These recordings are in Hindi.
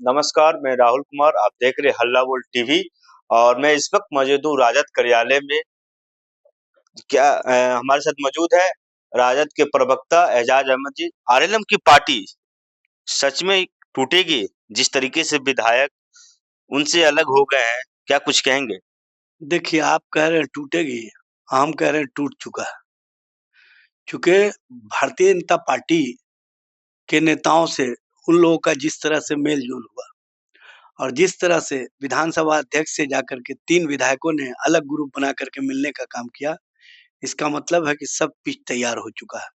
नमस्कार, मैं राहुल कुमार, आप देख रहे हैं हल्ला बोल टीवी। और मैं इस वक्त मौजूद हूँ राजद कार्यालय में। हमारे साथ मौजूद है राजद के प्रवक्ता एजाज अहमद जी। आरएलएम की पार्टी सच में टूटेगी? जिस तरीके से विधायक उनसे अलग हो गए हैं, क्या कुछ कहेंगे? देखिए, आप कह रहे हैं टूटेगी, हम कह रहे हैं टूट चुका है। चूँकि भारतीय जनता पार्टी के नेताओं से उन लोगों का जिस तरह से मेल-जोल हुआ और जिस तरह से विधानसभा अध्यक्ष से जाकर के 3 विधायकों ने अलग ग्रुप बना कर के मिलने का काम किया, इसका मतलब है कि सब पिच तैयार हो चुका है।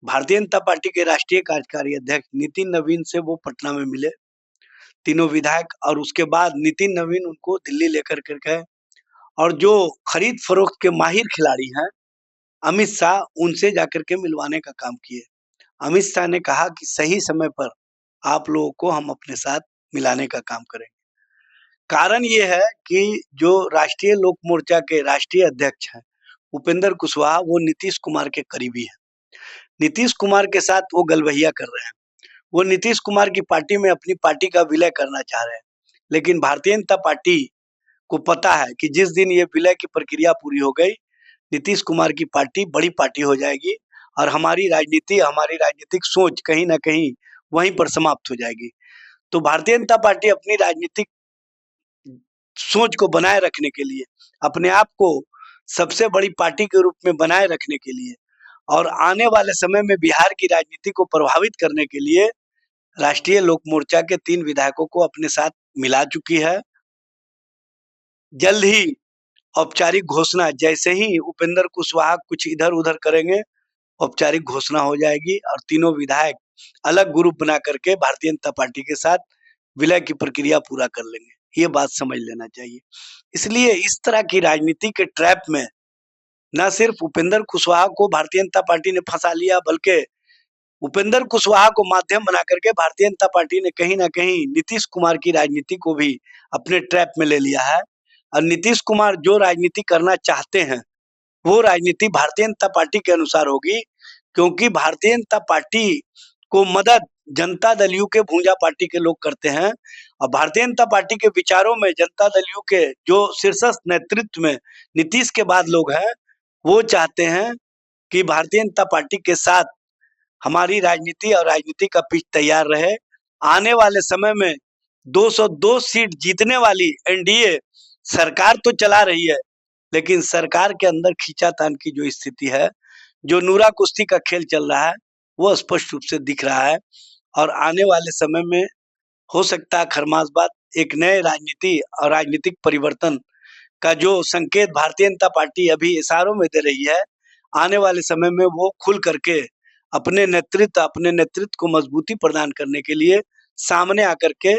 भारतीय जनता पार्टी के राष्ट्रीय कार्यकारी अध्यक्ष नितिन नवीन से वो पटना में मिले, तीनों विधायक, और उसके बाद नितिन नवीन उनको दिल्ली लेकर के गए और जो खरीद-फरोख्त के माहिर खिलाड़ी हैं अमित शाह, उनसे जाकर के मिलवाने का काम किए। अमित शाह ने कहा कि सही समय पर आप लोगों को हम अपने साथ मिलाने का काम करेंगे। कारण ये है कि जो राष्ट्रीय लोक मोर्चा के राष्ट्रीय अध्यक्ष हैं उपेंद्र कुशवाहा, वो नीतीश कुमार के करीबी हैं। नीतीश कुमार के साथ वो गलबहिया कर रहे हैं। वो नीतीश कुमार की पार्टी में अपनी पार्टी का विलय करना चाह रहे हैं। लेकिन भारतीय जनता पार्टी को पता है कि जिस दिन ये विलय की प्रक्रिया पूरी हो गई, नीतीश कुमार की पार्टी बड़ी पार्टी हो जाएगी और हमारी राजनीति, हमारी राजनीतिक सोच कहीं न कहीं वहीं पर समाप्त हो जाएगी। तो भारतीय जनता पार्टी अपनी राजनीतिक सोच को बनाए रखने के लिए, अपने आप को सबसे बड़ी पार्टी के रूप में बनाए रखने के लिए और आने वाले समय में बिहार की राजनीति को प्रभावित करने के लिए राष्ट्रीय लोक मोर्चा के 3 विधायकों को अपने साथ मिला चुकी है। जल्द ही औपचारिक घोषणा, जैसे ही उपेंद्र कुशवाहा कुछ इधर-उधर करेंगे, औपचारिक घोषणा हो जाएगी और तीनों विधायक अलग ग्रुप बना करके भारतीय जनता पार्टी के साथ विलय की प्रक्रिया पूरा कर लेंगे। ये बात समझ लेना चाहिए। इसलिए इस तरह की राजनीति के ट्रैप में न सिर्फ उपेंद्र कुशवाहा को भारतीय जनता पार्टी ने फंसा लिया, बल्कि उपेंद्र कुशवाहा को माध्यम बना करके भारतीय जनता पार्टी ने कहीं न कहीं नीतीश कुमार की राजनीति को भी अपने ट्रैप में ले लिया है। और नीतीश कुमार जो राजनीति करना चाहते हैं, वो राजनीति भारतीय जनता पार्टी के अनुसार होगी, क्योंकि भारतीय जनता पार्टी को मदद जनता दल यू के भूंजा पार्टी के लोग करते हैं और भारतीय जनता पार्टी के विचारों में जनता दल यू के जो शीर्षस्थ नेतृत्व में नीतीश के बाद लोग हैं, वो चाहते हैं कि भारतीय जनता पार्टी के साथ हमारी राजनीति और राजनीति का पिच तैयार रहे। आने वाले समय में 202 सीट जीतने वाली एनडीए सरकार तो चला रही है, लेकिन सरकार के अंदर खींचातान की जो स्थिति है, जो नूरा कुश्ती का खेल चल रहा है, वो स्पष्ट रूप से दिख रहा है। और आने वाले समय में हो सकता है खरमास बात, एक नए राजनीति और राजनीतिक परिवर्तन का जो संकेत भारतीय जनता पार्टी अभी इशारों में दे रही है, आने वाले समय में वो खुल करके अपने नेतृत्व को मजबूती प्रदान करने के लिए सामने आकर के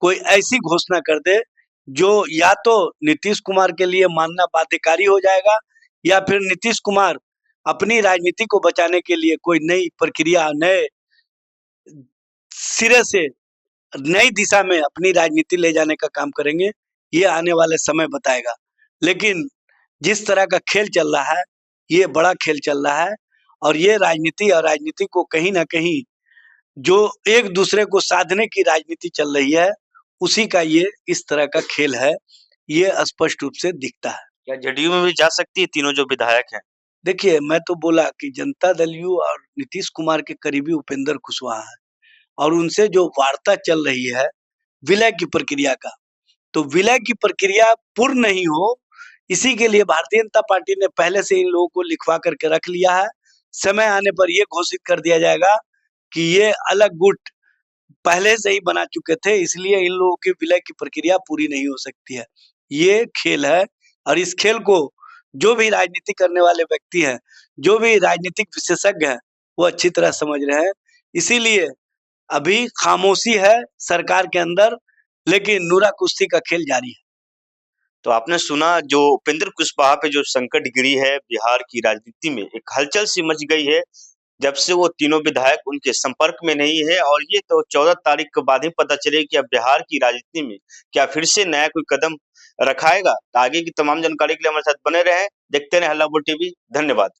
कोई ऐसी घोषणा कर दे जो या तो नीतीश कुमार के लिए मानना बाध्यकारी हो जाएगा, या फिर नीतीश कुमार अपनी राजनीति को बचाने के लिए कोई नई प्रक्रिया, नए सिरे से नई दिशा में अपनी राजनीति ले जाने का काम करेंगे। ये आने वाले समय बताएगा। लेकिन जिस तरह का खेल चल रहा है, ये बड़ा खेल चल रहा है और ये राजनीति और राजनीति को कहीं न कहीं जो एक दूसरे को साधने की राजनीति चल रही है, उसी का ये इस तरह का खेल है, ये स्पष्ट रूप से दिखता है। क्या जेडीयू में भी जा सकती है तीनों जो विधायक हैं? देखिए, मैं तो बोला कि जनता दल यू और नीतीश कुमार के करीबी उपेंद्र कुशवाहा है और उनसे जो वार्ता चल रही है विलय की प्रक्रिया का, तो विलय की प्रक्रिया पूर्ण नहीं हो, इसी के लिए भारतीय जनता पार्टी ने पहले से इन लोगों को लिखवा करके रख लिया है। समय आने पर ये घोषित कर दिया जाएगा कि ये अलग गुट पहले से ही बना चुके थे, इसलिए इन लोगों की विलय की प्रक्रिया पूरी नहीं हो सकती है। ये खेल है और इस खेल को जो भी राजनीति करने वाले व्यक्ति हैं, जो भी राजनीतिक विशेषज्ञ हैं, वो अच्छी तरह समझ रहे हैं। इसीलिए अभी खामोशी है सरकार के अंदर, लेकिन नूरा कुश्ती का खेल जारी है। तो आपने सुना जो उपेंद्र कुशवाहा पे जो संकट गिरी है बिहार की राजनीति में, एक हलचल सी मच गई है जब से वो तीनों विधायक उनके संपर्क में नहीं है। और ये तो 14 तारीख के बाद ही पता चले कि अब बिहार की राजनीति में क्या फिर से नया कोई कदम रखाएगा। आगे की तमाम जानकारी के लिए हमारे साथ बने रहें, देखते रहें हल्ला बोल टीवी। धन्यवाद।